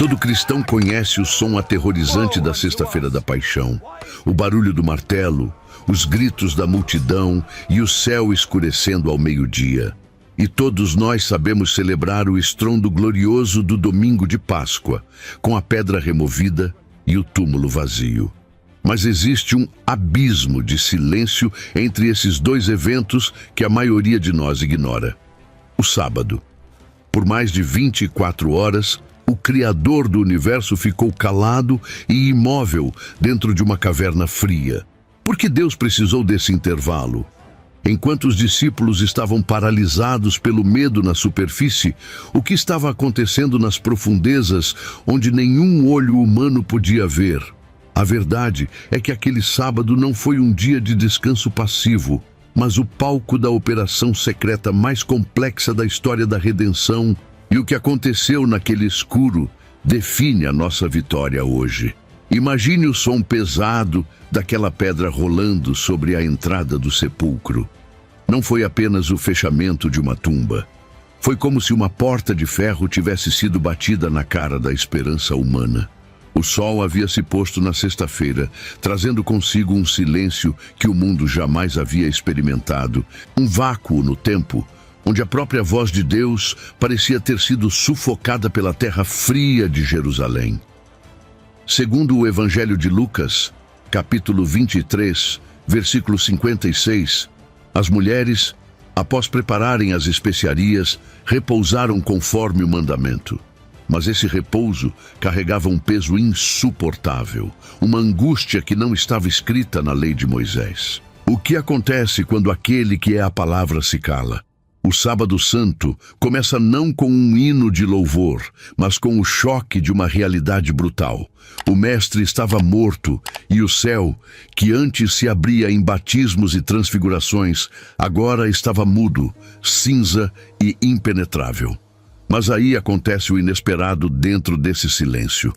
Todo cristão conhece o som aterrorizante da Sexta-feira da Paixão, o barulho do martelo, os gritos da multidão e o céu escurecendo ao meio-dia. E todos nós sabemos celebrar o estrondo glorioso do domingo de Páscoa, com a pedra removida e o túmulo vazio. Mas existe um abismo de silêncio entre esses dois eventos que a maioria de nós ignora. O sábado. Por mais de 24 horas, o Criador do universo ficou calado e imóvel dentro de uma caverna fria. Por que Deus precisou desse intervalo? Enquanto os discípulos estavam paralisados pelo medo na superfície, o que estava acontecendo nas profundezas onde nenhum olho humano podia ver? A verdade é que aquele sábado não foi um dia de descanso passivo, mas o palco da operação secreta mais complexa da história da redenção, e o que aconteceu naquele escuro define a nossa vitória hoje. Imagine o som pesado daquela pedra rolando sobre a entrada do sepulcro. Não foi apenas o fechamento de uma tumba. Foi como se uma porta de ferro tivesse sido batida na cara da esperança humana. O sol havia se posto na sexta-feira, trazendo consigo um silêncio que o mundo jamais havia experimentado. Um vácuo no tempo, onde a própria voz de Deus parecia ter sido sufocada pela terra fria de Jerusalém. Segundo o Evangelho de Lucas, capítulo 23, versículo 56, as mulheres, após prepararem as especiarias, repousaram conforme o mandamento. Mas esse repouso carregava um peso insuportável, uma angústia que não estava escrita na lei de Moisés. O que acontece quando aquele que é a palavra se cala? O Sábado Santo começa não com um hino de louvor, mas com o choque de uma realidade brutal. O Mestre estava morto e o céu, que antes se abria em batismos e transfigurações, agora estava mudo, cinza e impenetrável. Mas aí acontece o inesperado dentro desse silêncio.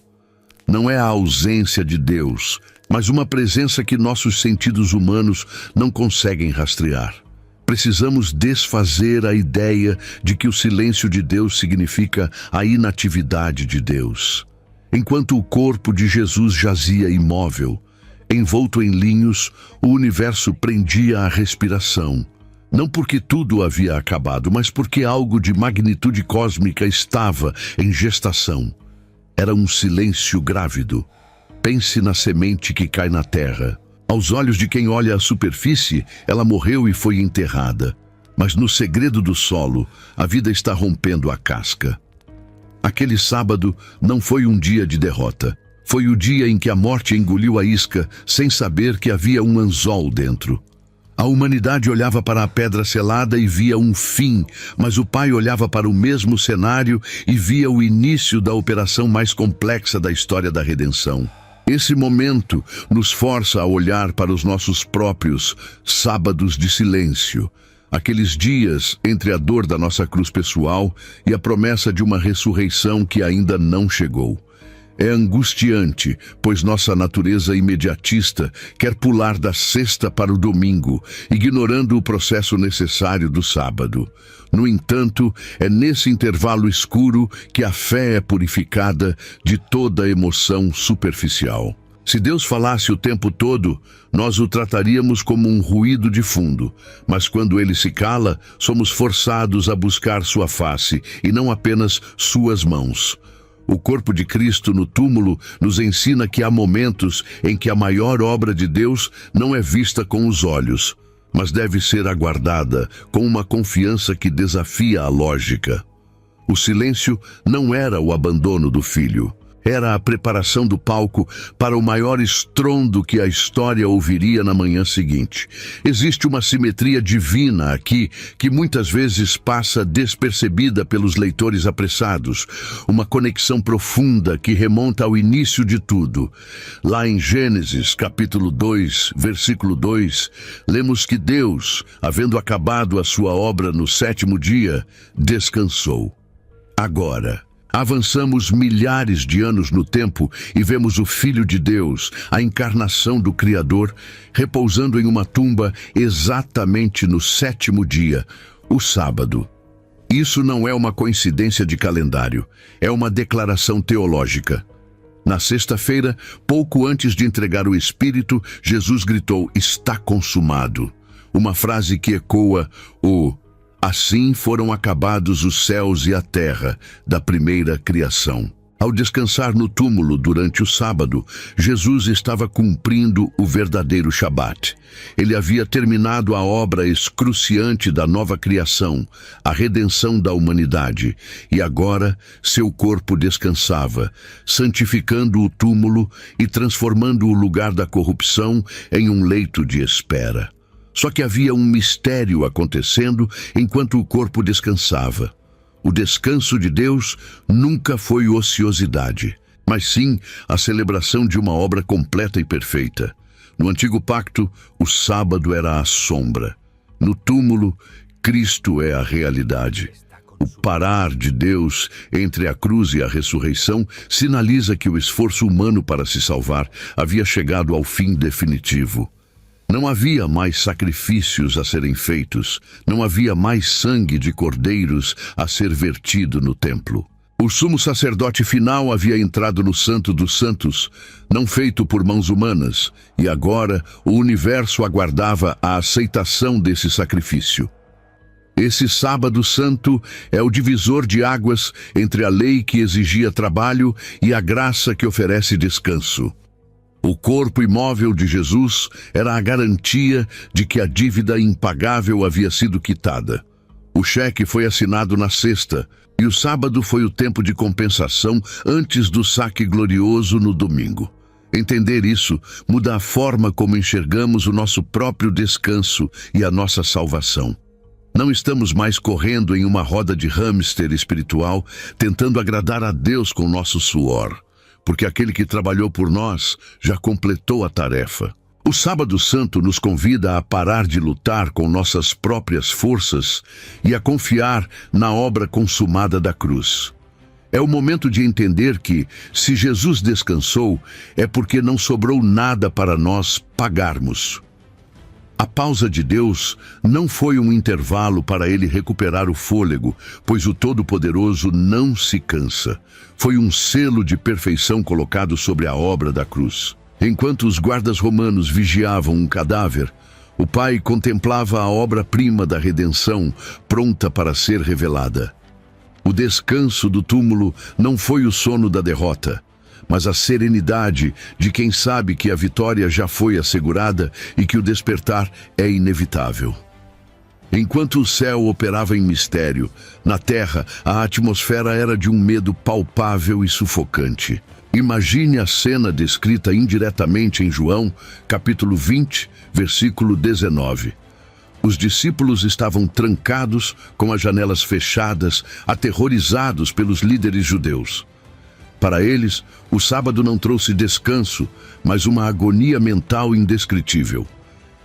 Não é a ausência de Deus, mas uma presença que nossos sentidos humanos não conseguem rastrear. Precisamos desfazer a ideia de que o silêncio de Deus significa a inatividade de Deus. Enquanto o corpo de Jesus jazia imóvel, envolto em linhos, o universo prendia a respiração. Não porque tudo havia acabado, mas porque algo de magnitude cósmica estava em gestação. Era um silêncio grávido. Pense na semente que cai na terra. Aos olhos de quem olha a superfície, ela morreu e foi enterrada. Mas no segredo do solo, a vida está rompendo a casca. Aquele sábado não foi um dia de derrota. Foi o dia em que a morte engoliu a isca, sem saber que havia um anzol dentro. A humanidade olhava para a pedra selada e via um fim, mas o Pai olhava para o mesmo cenário e via o início da operação mais complexa da história da redenção. Esse momento nos força a olhar para os nossos próprios sábados de silêncio, aqueles dias entre a dor da nossa cruz pessoal e a promessa de uma ressurreição que ainda não chegou. É angustiante, pois nossa natureza imediatista quer pular da sexta para o domingo, ignorando o processo necessário do sábado. No entanto, é nesse intervalo escuro que a fé é purificada de toda emoção superficial. Se Deus falasse o tempo todo, nós o trataríamos como um ruído de fundo, mas quando ele se cala, somos forçados a buscar sua face e não apenas suas mãos. O corpo de Cristo no túmulo nos ensina que há momentos em que a maior obra de Deus não é vista com os olhos, mas deve ser aguardada com uma confiança que desafia a lógica. O silêncio não era o abandono do filho. Era a preparação do palco para o maior estrondo que a história ouviria na manhã seguinte. Existe uma simetria divina aqui que muitas vezes passa despercebida pelos leitores apressados. Uma conexão profunda que remonta ao início de tudo. Lá em Gênesis, capítulo 2, versículo 2, lemos que Deus, havendo acabado a sua obra no sétimo dia, descansou. Agora, avançamos milhares de anos no tempo e vemos o Filho de Deus, a encarnação do Criador, repousando em uma tumba exatamente no sétimo dia, o sábado. Isso não é uma coincidência de calendário, é uma declaração teológica. Na sexta-feira, pouco antes de entregar o Espírito, Jesus gritou: "Está consumado", uma frase que ecoa o "assim foram acabados os céus e a terra" da primeira criação. Ao descansar no túmulo durante o sábado, Jesus estava cumprindo o verdadeiro Shabat. Ele havia terminado a obra excruciante da nova criação, a redenção da humanidade, e agora seu corpo descansava, santificando o túmulo e transformando o lugar da corrupção em um leito de espera. Só que havia um mistério acontecendo enquanto o corpo descansava. O descanso de Deus nunca foi ociosidade, mas sim a celebração de uma obra completa e perfeita. No Antigo Pacto, o sábado era a sombra. No túmulo, Cristo é a realidade. O parar de Deus entre a cruz e a ressurreição sinaliza que o esforço humano para se salvar havia chegado ao fim definitivo. Não havia mais sacrifícios a serem feitos, não havia mais sangue de cordeiros a ser vertido no templo. O sumo sacerdote final havia entrado no Santo dos Santos, não feito por mãos humanas, e agora o universo aguardava a aceitação desse sacrifício. Esse sábado santo é o divisor de águas entre a lei que exigia trabalho e a graça que oferece descanso. O corpo imóvel de Jesus era a garantia de que a dívida impagável havia sido quitada. O cheque foi assinado na sexta, e o sábado foi o tempo de compensação antes do saque glorioso no domingo. Entender isso muda a forma como enxergamos o nosso próprio descanso e a nossa salvação. Não estamos mais correndo em uma roda de hamster espiritual, tentando agradar a Deus com nosso suor, porque aquele que trabalhou por nós já completou a tarefa. O Sábado Santo nos convida a parar de lutar com nossas próprias forças e a confiar na obra consumada da cruz. É o momento de entender que, se Jesus descansou, é porque não sobrou nada para nós pagarmos. A pausa de Deus não foi um intervalo para ele recuperar o fôlego, pois o Todo-Poderoso não se cansa. Foi um selo de perfeição colocado sobre a obra da cruz. Enquanto os guardas romanos vigiavam um cadáver, o Pai contemplava a obra-prima da redenção, pronta para ser revelada. O descanso do túmulo não foi o sono da derrota, mas a serenidade de quem sabe que a vitória já foi assegurada e que o despertar é inevitável. Enquanto o céu operava em mistério, na terra a atmosfera era de um medo palpável e sufocante. Imagine a cena descrita indiretamente em João, capítulo 20, versículo 19. Os discípulos estavam trancados, com as janelas fechadas, aterrorizados pelos líderes judeus. Para eles, o sábado não trouxe descanso, mas uma agonia mental indescritível.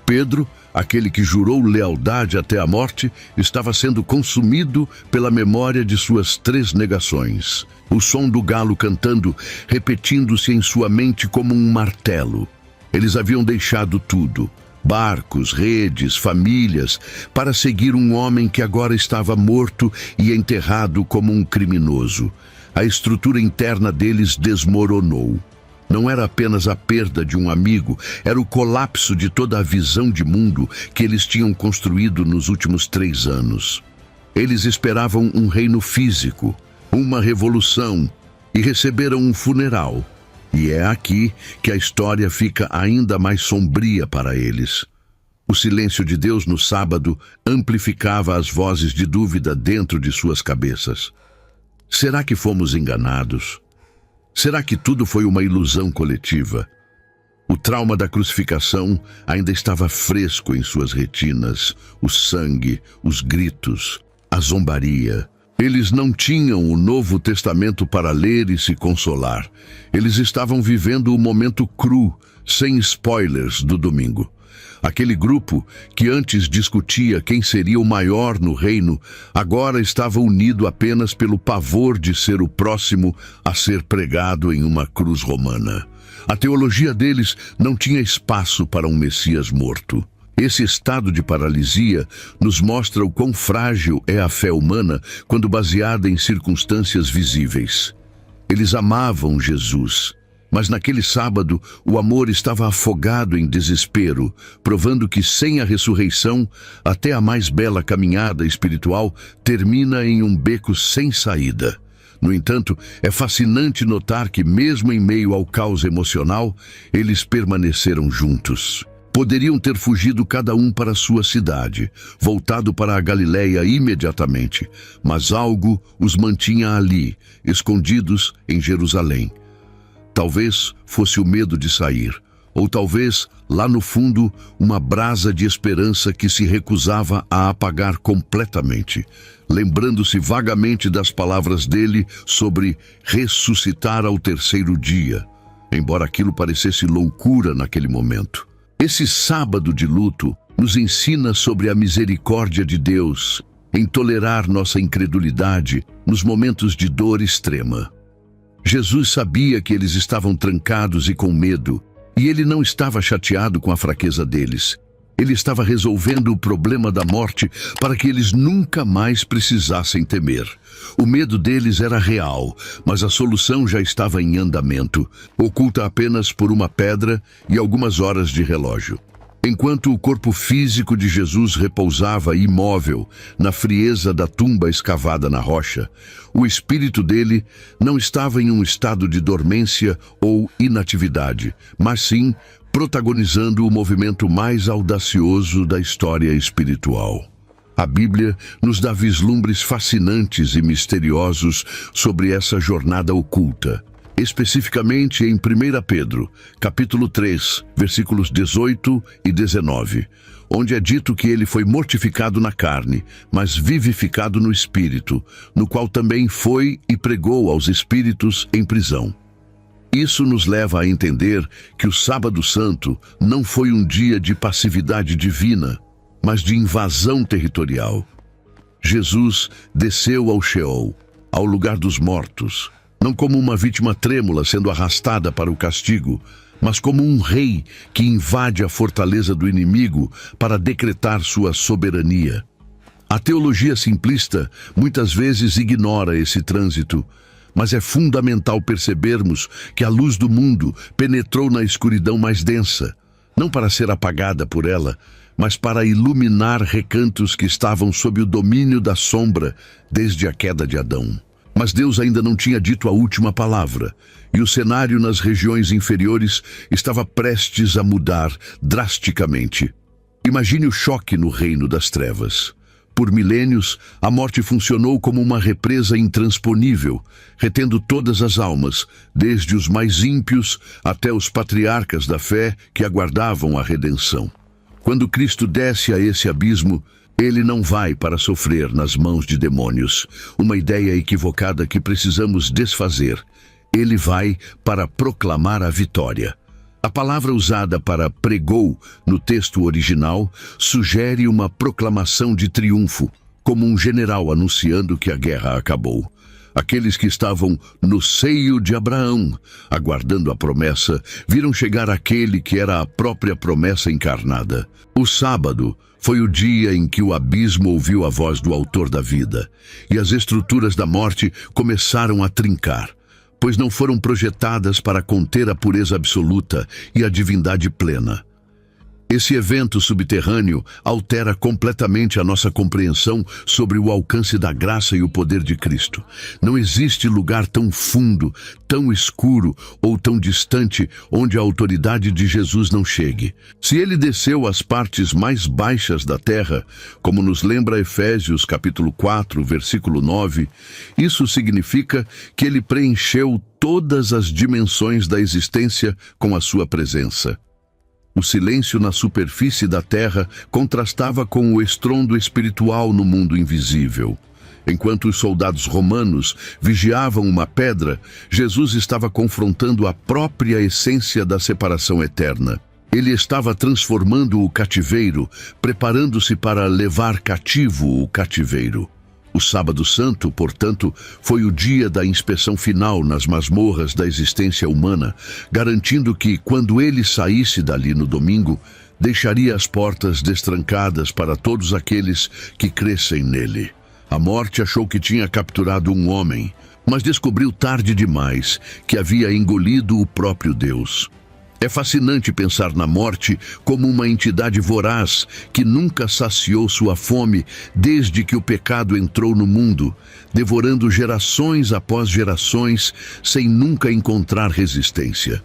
Pedro, aquele que jurou lealdade até a morte, estava sendo consumido pela memória de suas 3 negações. O som do galo cantando, repetindo-se em sua mente como um martelo. Eles haviam deixado tudo, barcos, redes, famílias, para seguir um homem que agora estava morto e enterrado como um criminoso. A estrutura interna deles desmoronou. Não era apenas a perda de um amigo, era o colapso de toda a visão de mundo que eles tinham construído nos últimos 3 anos. Eles esperavam um reino físico, uma revolução, e receberam um funeral. E é aqui que a história fica ainda mais sombria para eles. O silêncio de Deus no sábado amplificava as vozes de dúvida dentro de suas cabeças. Será que fomos enganados? Será que tudo foi uma ilusão coletiva? O trauma da crucificação ainda estava fresco em suas retinas, o sangue, os gritos, a zombaria. Eles não tinham o Novo Testamento para ler e se consolar. Eles estavam vivendo o momento cru, sem spoilers do domingo. Aquele grupo, que antes discutia quem seria o maior no reino, agora estava unido apenas pelo pavor de ser o próximo a ser pregado em uma cruz romana. A teologia deles não tinha espaço para um Messias morto. Esse estado de paralisia nos mostra o quão frágil é a fé humana quando baseada em circunstâncias visíveis. Eles amavam Jesus, mas naquele sábado o amor estava afogado em desespero, provando que sem a ressurreição, até a mais bela caminhada espiritual termina em um beco sem saída. No entanto, é fascinante notar que, mesmo em meio ao caos emocional, eles permaneceram juntos. Poderiam ter fugido cada um para sua cidade, voltado para a Galileia imediatamente, mas algo os mantinha ali, escondidos em Jerusalém. Talvez fosse o medo de sair, ou talvez, lá no fundo, uma brasa de esperança que se recusava a apagar completamente, lembrando-se vagamente das palavras dele sobre ressuscitar ao terceiro dia, embora aquilo parecesse loucura naquele momento. Esse sábado de luto nos ensina sobre a misericórdia de Deus em tolerar nossa incredulidade nos momentos de dor extrema. Jesus sabia que eles estavam trancados e com medo, e ele não estava chateado com a fraqueza deles. Ele estava resolvendo o problema da morte para que eles nunca mais precisassem temer. O medo deles era real, mas a solução já estava em andamento, oculta apenas por uma pedra e algumas horas de relógio. Enquanto o corpo físico de Jesus repousava imóvel na frieza da tumba escavada na rocha, o espírito dele não estava em um estado de dormência ou inatividade, mas sim protagonizando o movimento mais audacioso da história espiritual. A Bíblia nos dá vislumbres fascinantes e misteriosos sobre essa jornada oculta, especificamente em 1 Pedro, capítulo 3, versículos 18 e 19, onde é dito que ele foi mortificado na carne, mas vivificado no espírito, no qual também foi e pregou aos espíritos em prisão. Isso nos leva a entender que o Sábado Santo não foi um dia de passividade divina, mas de invasão territorial. Jesus desceu ao Sheol, ao lugar dos mortos, não como uma vítima trêmula sendo arrastada para o castigo, mas como um rei que invade a fortaleza do inimigo para decretar sua soberania. A teologia simplista muitas vezes ignora esse trânsito, mas é fundamental percebermos que a luz do mundo penetrou na escuridão mais densa, não para ser apagada por ela, mas para iluminar recantos que estavam sob o domínio da sombra desde a queda de Adão. Mas Deus ainda não tinha dito a última palavra, e o cenário nas regiões inferiores estava prestes a mudar drasticamente. Imagine o choque no reino das trevas. Por milênios, a morte funcionou como uma represa intransponível, retendo todas as almas, desde os mais ímpios até os patriarcas da fé que aguardavam a redenção. Quando Cristo desce a esse abismo, ele não vai para sofrer nas mãos de demônios, uma ideia equivocada que precisamos desfazer. Ele vai para proclamar a vitória. A palavra usada para pregou no texto original sugere uma proclamação de triunfo, como um general anunciando que a guerra acabou. Aqueles que estavam no seio de Abraão, aguardando a promessa, viram chegar aquele que era a própria promessa encarnada. O sábado foi o dia em que o abismo ouviu a voz do autor da vida, e as estruturas da morte começaram a trincar, pois não foram projetadas para conter a pureza absoluta e a divindade plena. Esse evento subterrâneo altera completamente a nossa compreensão sobre o alcance da graça e o poder de Cristo. Não existe lugar tão fundo, tão escuro ou tão distante onde a autoridade de Jesus não chegue. Se ele desceu às partes mais baixas da terra, como nos lembra Efésios capítulo 4, versículo 9, isso significa que ele preencheu todas as dimensões da existência com a sua presença. O silêncio na superfície da terra contrastava com o estrondo espiritual no mundo invisível. Enquanto os soldados romanos vigiavam uma pedra, Jesus estava confrontando a própria essência da separação eterna. Ele estava transformando o cativeiro, preparando-se para levar cativo o cativeiro. O Sábado Santo, portanto, foi o dia da inspeção final nas masmorras da existência humana, garantindo que, quando ele saísse dali no domingo, deixaria as portas destrancadas para todos aqueles que crescem nele. A morte achou que tinha capturado um homem, mas descobriu tarde demais que havia engolido o próprio Deus. É fascinante pensar na morte como uma entidade voraz que nunca saciou sua fome desde que o pecado entrou no mundo, devorando gerações após gerações sem nunca encontrar resistência.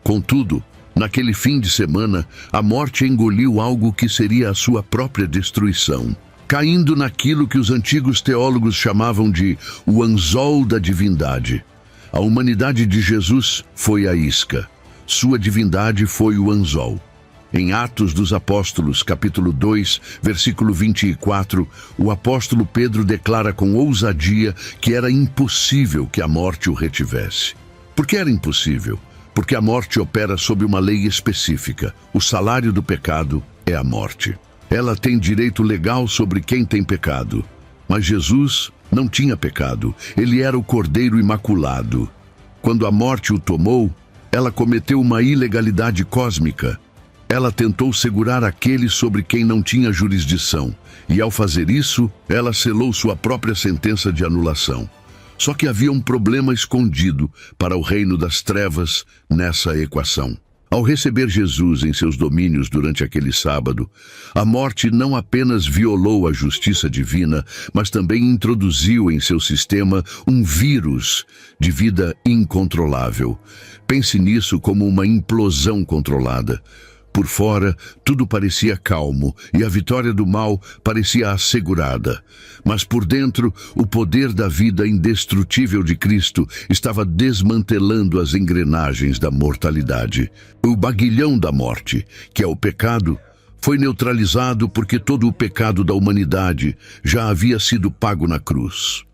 Contudo, naquele fim de semana, a morte engoliu algo que seria a sua própria destruição, caindo naquilo que os antigos teólogos chamavam de o anzol da divindade. A humanidade de Jesus foi a isca. Sua divindade foi o anzol. Em Atos dos Apóstolos, capítulo 2, versículo 24, o apóstolo Pedro declara com ousadia que era impossível que a morte o retivesse. Por que era impossível? Porque a morte opera sob uma lei específica. O salário do pecado é a morte. Ela tem direito legal sobre quem tem pecado. Mas Jesus não tinha pecado. Ele era o Cordeiro Imaculado. Quando a morte o tomou, ela cometeu uma ilegalidade cósmica. Ela tentou segurar aquele sobre quem não tinha jurisdição. E ao fazer isso, ela selou sua própria sentença de anulação. Só que havia um problema escondido para o reino das trevas nessa equação. Ao receber Jesus em seus domínios durante aquele sábado, a morte não apenas violou a justiça divina, mas também introduziu em seu sistema um vírus de vida incontrolável. Pense nisso como uma implosão controlada. Por fora, tudo parecia calmo e a vitória do mal parecia assegurada. Mas por dentro, o poder da vida indestrutível de Cristo estava desmantelando as engrenagens da mortalidade. O baguilhão da morte, que é o pecado, foi neutralizado porque todo o pecado da humanidade já havia sido pago na cruz.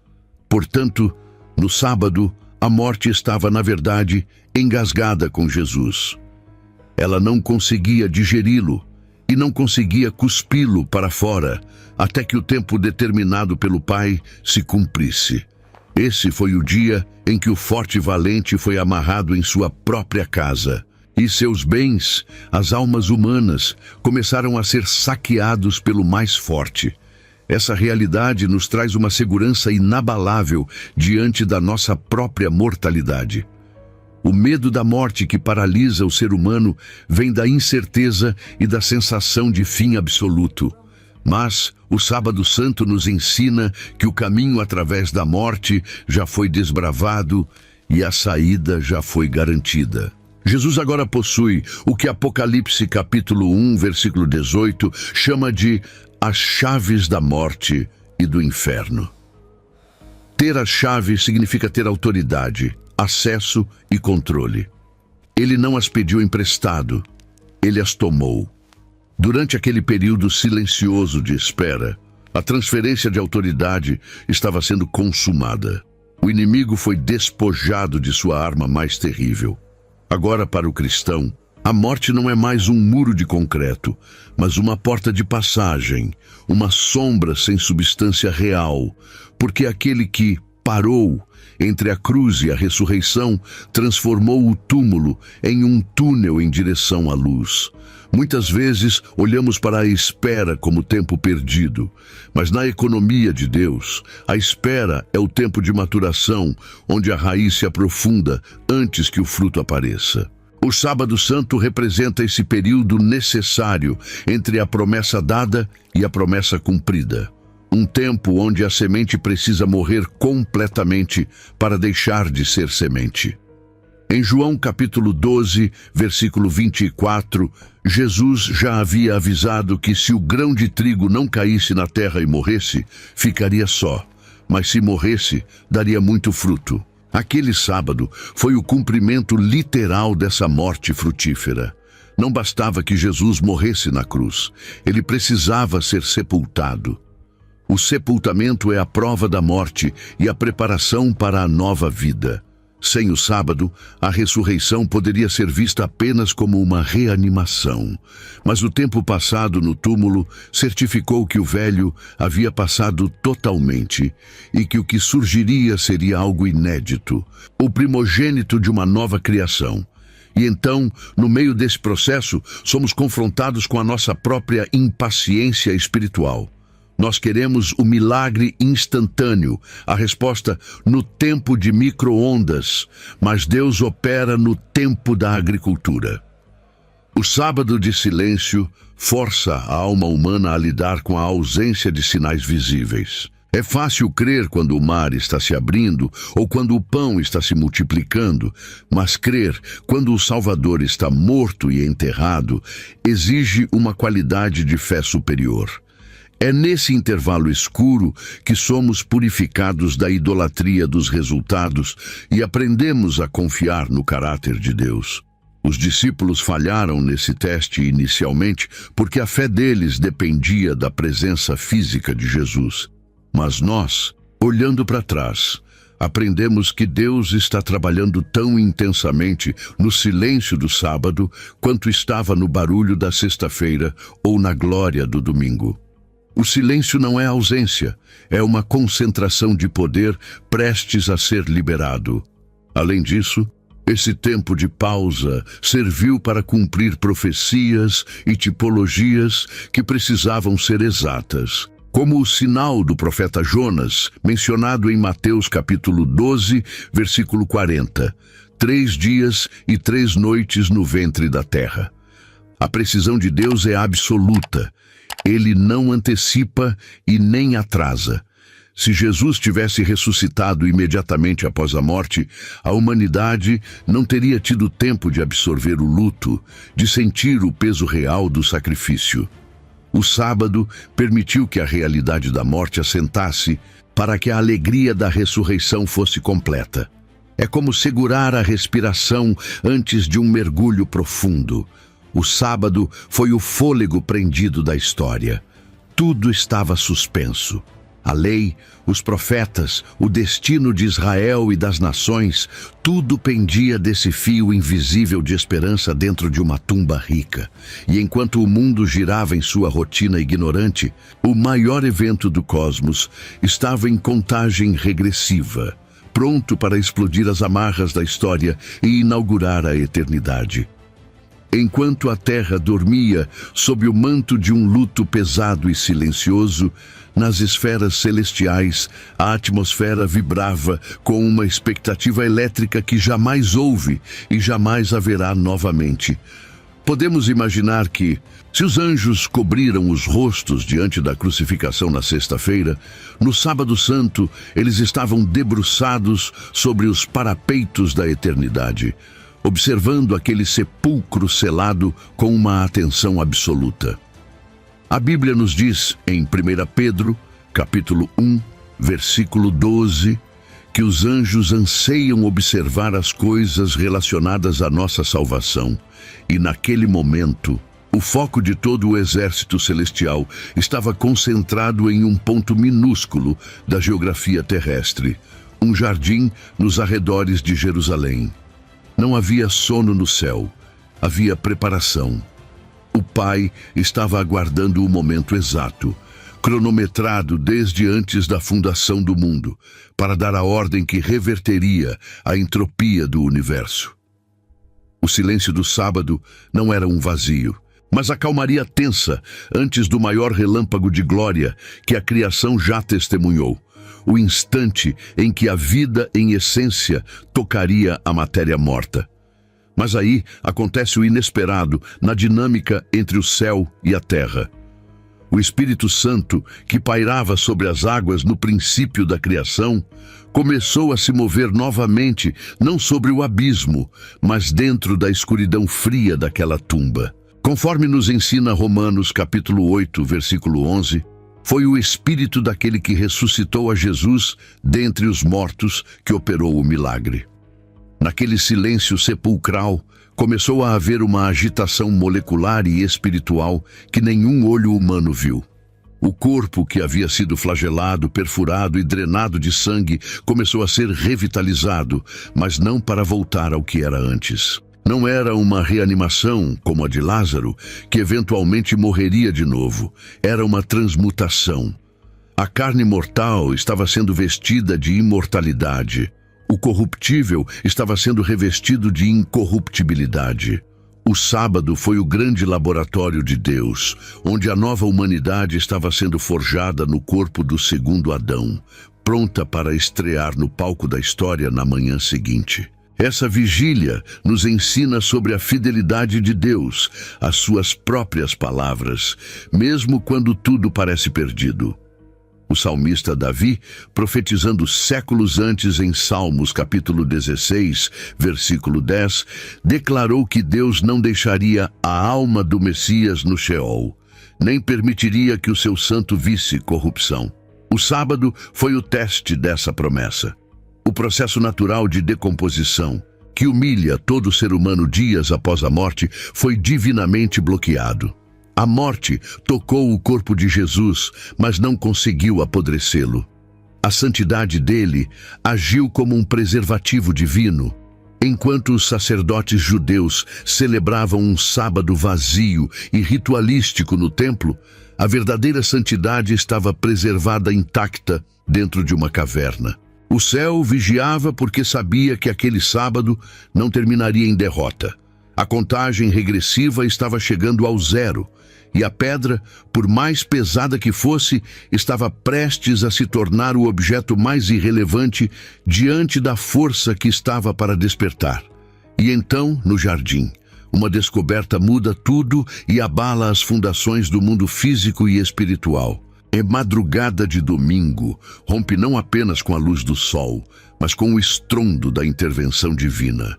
Portanto, no sábado, a morte estava, na verdade, engasgada com Jesus. Ela não conseguia digeri-lo e não conseguia cuspi-lo para fora até que o tempo determinado pelo Pai se cumprisse. Esse foi o dia em que o forte valente foi amarrado em sua própria casa e seus bens, as almas humanas, começaram a ser saqueados pelo mais forte. Essa realidade nos traz uma segurança inabalável diante da nossa própria mortalidade. O medo da morte que paralisa o ser humano vem da incerteza e da sensação de fim absoluto. Mas o Sábado Santo nos ensina que o caminho através da morte já foi desbravado e a saída já foi garantida. Jesus agora possui o que Apocalipse capítulo 1, versículo 18, chama de as chaves da morte e do inferno. Ter as chaves significa ter autoridade, acesso e controle. Ele não as pediu emprestado, ele as tomou. Durante aquele período silencioso de espera, a transferência de autoridade estava sendo consumada. O inimigo foi despojado de sua arma mais terrível. Agora, para o cristão, a morte não é mais um muro de concreto, mas uma porta de passagem, uma sombra sem substância real, porque aquele que parou entre a cruz e a ressurreição transformou o túmulo em um túnel em direção à luz. Muitas vezes olhamos para a espera como tempo perdido, mas na economia de Deus, a espera é o tempo de maturação, onde a raiz se aprofunda antes que o fruto apareça. O Sábado Santo representa esse período necessário entre a promessa dada e a promessa cumprida. Um tempo onde a semente precisa morrer completamente para deixar de ser semente. Em João capítulo 12, versículo 24, Jesus já havia avisado que se o grão de trigo não caísse na terra e morresse, ficaria só, mas se morresse, daria muito fruto. Aquele sábado foi o cumprimento literal dessa morte frutífera. Não bastava que Jesus morresse na cruz, ele precisava ser sepultado. O sepultamento é a prova da morte e a preparação para a nova vida. Sem o sábado, a ressurreição poderia ser vista apenas como uma reanimação. Mas o tempo passado no túmulo certificou que o velho havia passado totalmente e que o que surgiria seria algo inédito, o primogênito de uma nova criação. E então, no meio desse processo, somos confrontados com a nossa própria impaciência espiritual. Nós queremos o milagre instantâneo, a resposta no tempo de micro-ondas, mas Deus opera no tempo da agricultura. O sábado de silêncio força a alma humana a lidar com a ausência de sinais visíveis. É fácil crer quando o mar está se abrindo ou quando o pão está se multiplicando, mas crer quando o Salvador está morto e enterrado exige uma qualidade de fé superior. É nesse intervalo escuro que somos purificados da idolatria dos resultados e aprendemos a confiar no caráter de Deus. Os discípulos falharam nesse teste inicialmente porque a fé deles dependia da presença física de Jesus. Mas nós, olhando para trás, aprendemos que Deus está trabalhando tão intensamente no silêncio do sábado quanto estava no barulho da sexta-feira ou na glória do domingo. O silêncio não é ausência, é uma concentração de poder prestes a ser liberado. Além disso, esse tempo de pausa serviu para cumprir profecias e tipologias que precisavam ser exatas, como o sinal do profeta Jonas, mencionado em Mateus capítulo 12, versículo 40, 3 dias e 3 noites no ventre da terra. A precisão de Deus é absoluta. Ele não antecipa e nem atrasa. Se Jesus tivesse ressuscitado imediatamente após a morte, a humanidade não teria tido tempo de absorver o luto, de sentir o peso real do sacrifício. O sábado permitiu que a realidade da morte assentasse para que a alegria da ressurreição fosse completa. É como segurar a respiração antes de um mergulho profundo. O sábado foi o fôlego prendido da história. Tudo estava suspenso. A lei, os profetas, o destino de Israel e das nações, tudo pendia desse fio invisível de esperança dentro de uma tumba rica. E enquanto o mundo girava em sua rotina ignorante, o maior evento do cosmos estava em contagem regressiva, pronto para explodir as amarras da história e inaugurar a eternidade. Enquanto a terra dormia sob o manto de um luto pesado e silencioso, nas esferas celestiais, a atmosfera vibrava com uma expectativa elétrica que jamais houve e jamais haverá novamente. Podemos imaginar que, se os anjos cobriram os rostos diante da crucificação na sexta-feira, no sábado santo eles estavam debruçados sobre os parapeitos da eternidade, observando aquele sepulcro selado com uma atenção absoluta. A Bíblia nos diz, em 1 Pedro, capítulo 1, versículo 12, que os anjos anseiam observar as coisas relacionadas à nossa salvação. E naquele momento, o foco de todo o exército celestial estava concentrado em um ponto minúsculo da geografia terrestre, um jardim nos arredores de Jerusalém. Não havia sono no céu, havia preparação. O Pai estava aguardando o momento exato, cronometrado desde antes da fundação do mundo, para dar a ordem que reverteria a entropia do universo. O silêncio do sábado não era um vazio, mas a calmaria tensa antes do maior relâmpago de glória que a criação já testemunhou, o instante em que a vida em essência tocaria a matéria morta. Mas aí acontece o inesperado na dinâmica entre o céu e a terra. O Espírito Santo, que pairava sobre as águas no princípio da criação, começou a se mover novamente, não sobre o abismo, mas dentro da escuridão fria daquela tumba. Conforme nos ensina Romanos capítulo 8, versículo 11, foi o Espírito daquele que ressuscitou a Jesus dentre os mortos que operou o milagre. Naquele silêncio sepulcral, começou a haver uma agitação molecular e espiritual que nenhum olho humano viu. O corpo que havia sido flagelado, perfurado e drenado de sangue começou a ser revitalizado, mas não para voltar ao que era antes. Não era uma reanimação, como a de Lázaro, que eventualmente morreria de novo. Era uma transmutação. A carne mortal estava sendo vestida de imortalidade. O corruptível estava sendo revestido de incorruptibilidade. O sábado foi o grande laboratório de Deus, onde a nova humanidade estava sendo forjada no corpo do segundo Adão, pronta para estrear no palco da história na manhã seguinte. Essa vigília nos ensina sobre a fidelidade de Deus, às suas próprias palavras, mesmo quando tudo parece perdido. O salmista Davi, profetizando séculos antes em Salmos capítulo 16, versículo 10, declarou que Deus não deixaria a alma do Messias no Sheol, nem permitiria que o seu santo visse corrupção. O sábado foi o teste dessa promessa. O processo natural de decomposição, que humilha todo ser humano dias após a morte, foi divinamente bloqueado. A morte tocou o corpo de Jesus, mas não conseguiu apodrecê-lo. A santidade dele agiu como um preservativo divino. Enquanto os sacerdotes judeus celebravam um sábado vazio e ritualístico no templo, a verdadeira santidade estava preservada intacta dentro de uma caverna. O céu vigiava porque sabia que aquele sábado não terminaria em derrota. A contagem regressiva estava chegando ao zero, e a pedra, por mais pesada que fosse, estava prestes a se tornar o objeto mais irrelevante diante da força que estava para despertar. E então, no jardim, uma descoberta muda tudo e abala as fundações do mundo físico e espiritual. É madrugada de domingo, rompe não apenas com a luz do sol, mas com o estrondo da intervenção divina.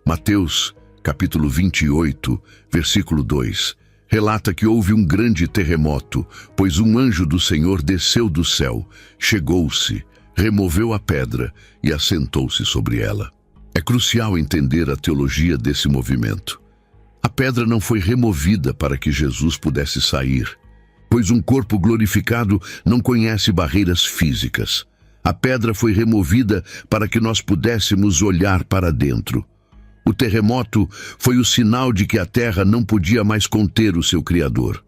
Mateus, capítulo 28, versículo 2, relata que houve um grande terremoto, pois um anjo do Senhor desceu do céu, chegou-se, removeu a pedra e assentou-se sobre ela. É crucial entender a teologia desse movimento. A pedra não foi removida para que Jesus pudesse sair, pois um corpo glorificado não conhece barreiras físicas. A pedra foi removida para que nós pudéssemos olhar para dentro. O terremoto foi o sinal de que a terra não podia mais conter o seu Criador.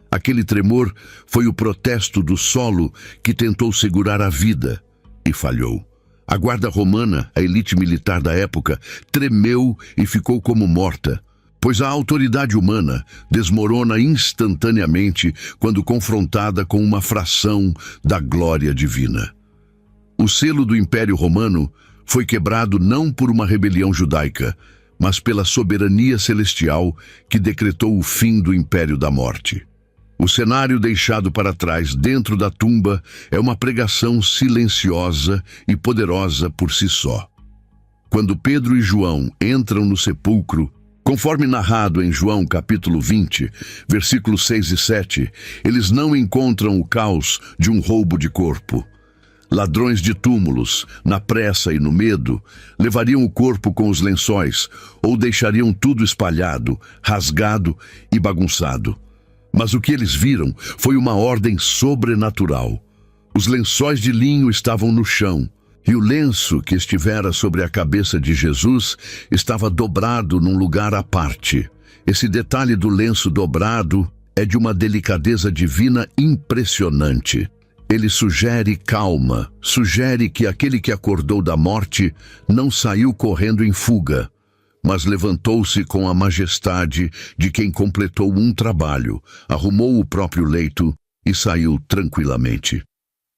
Aquele tremor foi o protesto do solo que tentou segurar a vida e falhou. A guarda romana, a elite militar da época, tremeu e ficou como morta, pois a autoridade humana desmorona instantaneamente quando confrontada com uma fração da glória divina. O selo do Império Romano foi quebrado não por uma rebelião judaica, mas pela soberania celestial que decretou o fim do Império da Morte. O cenário deixado para trás dentro da tumba é uma pregação silenciosa e poderosa por si só. Quando Pedro e João entram no sepulcro, conforme narrado em João capítulo 20, versículos 6 e 7, eles não encontram o caos de um roubo de corpo. Ladrões de túmulos, na pressa e no medo, levariam o corpo com os lençóis ou deixariam tudo espalhado, rasgado e bagunçado. Mas o que eles viram foi uma ordem sobrenatural. Os lençóis de linho estavam no chão e o lenço que estivera sobre a cabeça de Jesus estava dobrado num lugar à parte. Esse detalhe do lenço dobrado é de uma delicadeza divina impressionante. Ele sugere calma, sugere que aquele que acordou da morte não saiu correndo em fuga, mas levantou-se com a majestade de quem completou um trabalho, arrumou o próprio leito e saiu tranquilamente.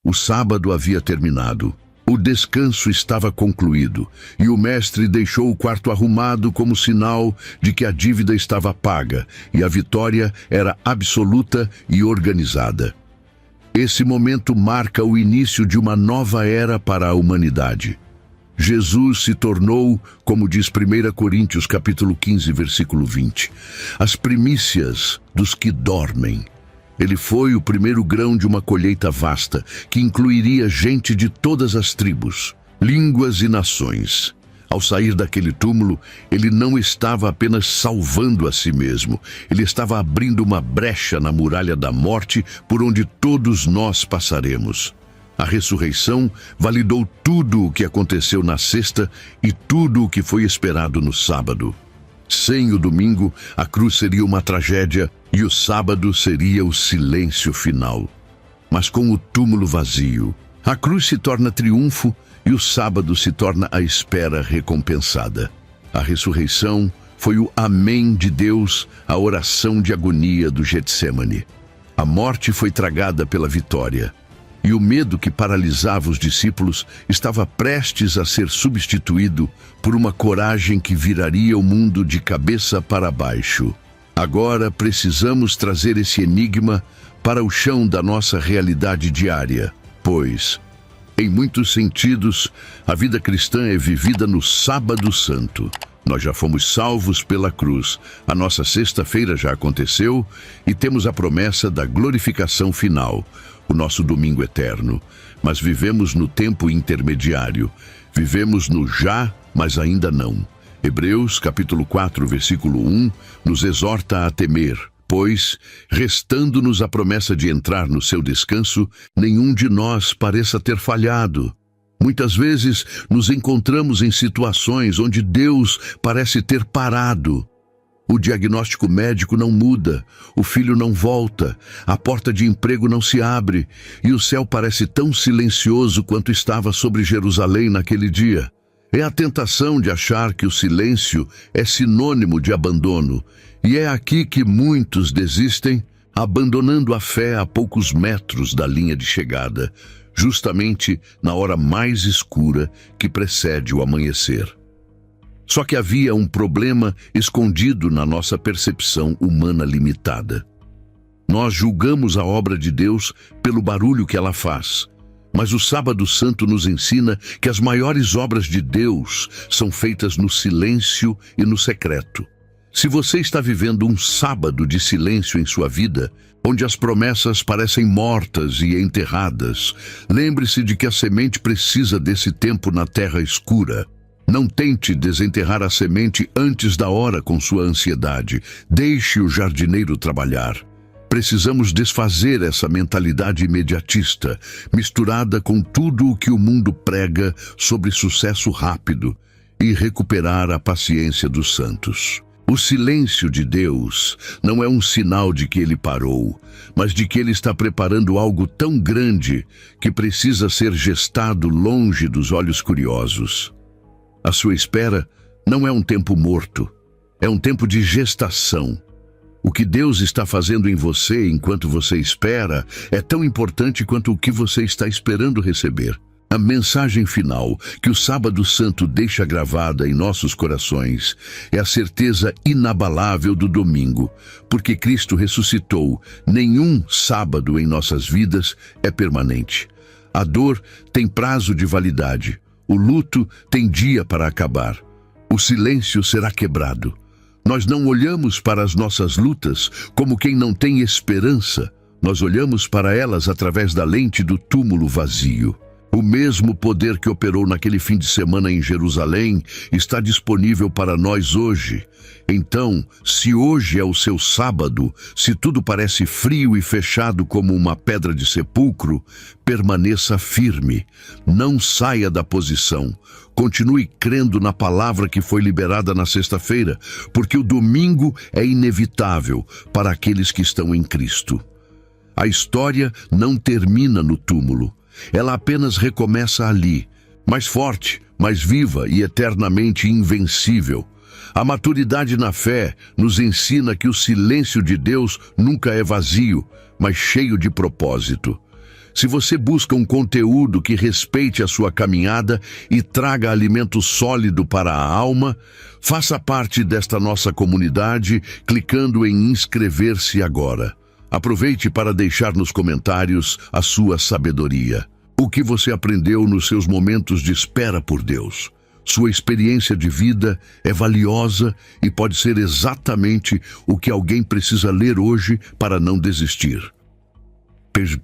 O sábado havia terminado, o descanso estava concluído e o mestre deixou o quarto arrumado como sinal de que a dívida estava paga e a vitória era absoluta e organizada. Esse momento marca o início de uma nova era para a humanidade. Jesus se tornou, como diz 1 Coríntios capítulo 15, versículo 20, as primícias dos que dormem. Ele foi o primeiro grão de uma colheita vasta, que incluiria gente de todas as tribos, línguas e nações. Ao sair daquele túmulo, ele não estava apenas salvando a si mesmo, ele estava abrindo uma brecha na muralha da morte por onde todos nós passaremos. A ressurreição validou tudo o que aconteceu na sexta e tudo o que foi esperado no sábado. Sem o domingo, a cruz seria uma tragédia e o sábado seria o silêncio final. Mas com o túmulo vazio, a cruz se torna triunfo e o sábado se torna a espera recompensada. A ressurreição foi o amém de Deus, a oração de agonia do Getsêmani. A morte foi tragada pela vitória, e o medo que paralisava os discípulos estava prestes a ser substituído por uma coragem que viraria o mundo de cabeça para baixo. Agora precisamos trazer esse enigma para o chão da nossa realidade diária, pois, em muitos sentidos, a vida cristã é vivida no Sábado Santo. Nós já fomos salvos pela cruz, a nossa sexta-feira já aconteceu e temos a promessa da glorificação final, o nosso domingo eterno. Mas vivemos no tempo intermediário, vivemos no já, mas ainda não. Hebreus capítulo 4, versículo 1, nos exorta a temer, pois, restando-nos a promessa de entrar no seu descanso, nenhum de nós pareça ter falhado. Muitas vezes nos encontramos em situações onde Deus parece ter parado. O diagnóstico médico não muda, o filho não volta, a porta de emprego não se abre, e o céu parece tão silencioso quanto estava sobre Jerusalém naquele dia. É a tentação de achar que o silêncio é sinônimo de abandono, e é aqui que muitos desistem, abandonando a fé a poucos metros da linha de chegada, justamente na hora mais escura que precede o amanhecer. Só que havia um problema escondido na nossa percepção humana limitada. Nós julgamos a obra de Deus pelo barulho que ela faz, mas o Sábado Santo nos ensina que as maiores obras de Deus são feitas no silêncio e no secreto. Se você está vivendo um sábado de silêncio em sua vida, onde as promessas parecem mortas e enterradas, lembre-se de que a semente precisa desse tempo na terra escura. Não tente desenterrar a semente antes da hora com sua ansiedade. Deixe o jardineiro trabalhar. Precisamos desfazer essa mentalidade imediatista, misturada com tudo o que o mundo prega sobre sucesso rápido, e recuperar a paciência dos santos. O silêncio de Deus não é um sinal de que Ele parou, mas de que Ele está preparando algo tão grande que precisa ser gestado longe dos olhos curiosos. A sua espera não é um tempo morto, é um tempo de gestação. O que Deus está fazendo em você enquanto você espera é tão importante quanto o que você está esperando receber. A mensagem final que o Sábado Santo deixa gravada em nossos corações é a certeza inabalável do domingo, porque Cristo ressuscitou. Nenhum sábado em nossas vidas é permanente. A dor tem prazo de validade, o luto tem dia para acabar, o silêncio será quebrado. Nós não olhamos para as nossas lutas como quem não tem esperança, nós olhamos para elas através da lente do túmulo vazio. O mesmo poder que operou naquele fim de semana em Jerusalém está disponível para nós hoje. Então, se hoje é o seu sábado, se tudo parece frio e fechado como uma pedra de sepulcro, permaneça firme, não saia da posição. Continue crendo na palavra que foi liberada na sexta-feira, porque o domingo é inevitável para aqueles que estão em Cristo. A história não termina no túmulo. Ela apenas recomeça ali, mais forte, mais viva e eternamente invencível. A maturidade na fé nos ensina que o silêncio de Deus nunca é vazio, mas cheio de propósito. Se você busca um conteúdo que respeite a sua caminhada e traga alimento sólido para a alma, faça parte desta nossa comunidade clicando em inscrever-se agora. Aproveite para deixar nos comentários a sua sabedoria. O que você aprendeu nos seus momentos de espera por Deus? Sua experiência de vida é valiosa e pode ser exatamente o que alguém precisa ler hoje para não desistir. Beijo.